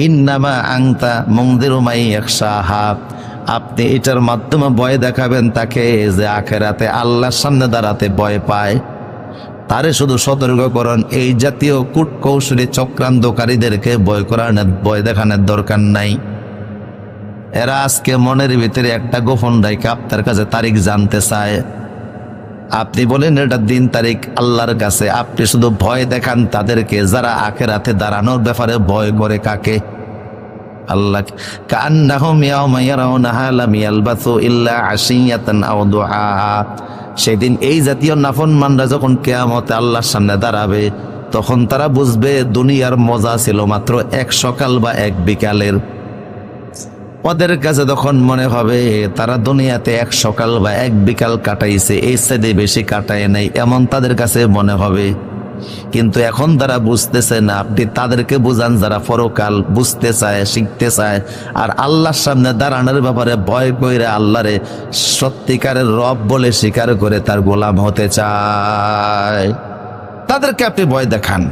ইন্নামা আনতা মুনযিরু মান ইয়াখশাহা, আপনি এটার মাধ্যমে ভয় দেখাবেন তাকে যে আখিরাতে আল্লাহর সামনে দাঁড়াতে ভয় পায়। তারে শুধু সতর্ক করুন, এই জাতীয় কূটকৌশলী চক্রান্তকারীদেরকে ভয় দেখানোর দরকার নাই। এরা আজকে মনের ভিতরে একটা গোপন রাইখা আপনার কাছে তারিখ জানতে চায়। আপনি বলেন এটা দিন তারিখ আল্লাহর কাছে, আপনি শুধু ভয় দেখান তাদেরকে যারা আখিরাতে দাঁড়ানোর ব্যাপারে ভয় করে। কাকে? আল্লাহ। কান্নাহুম ইয়াওমা ইয়ারাউনাহা লাম ইয়ালবাসু ইল্লা আশিয়াতান আও দুআহা, সেদিন এই জাতীয় নাফরমানরা যখন কিয়ামতে আল্লাহর সামনে দাঁড়াবে তখন তারা বুঝবে দুনিয়ার মজা ছিল মাত্র এক সকাল বা এক বিকালের। ওদের কাছে তখন মনে হবে তারা দুনিয়াতে এক সকাল বা এক বিকাল কাটাইছে, এই সাইডে বেশি কাটায় নাই, এমন তাদের কাছে মনে হবে। কিন্তু এখন তারা বুঝতেছে না। আপনি তাদেরকে বুঝান যারা পরকাল বুঝতে চায়, শিখতে চায়, আর আল্লাহর সামনে দাঁড়ানোর ব্যাপারে ভয় করে আল্লাহরে সত্যিকারের রব বলে স্বীকার করে তার গোলাম হতে চায়, তাদেরকে আপনি ভয় দেখান।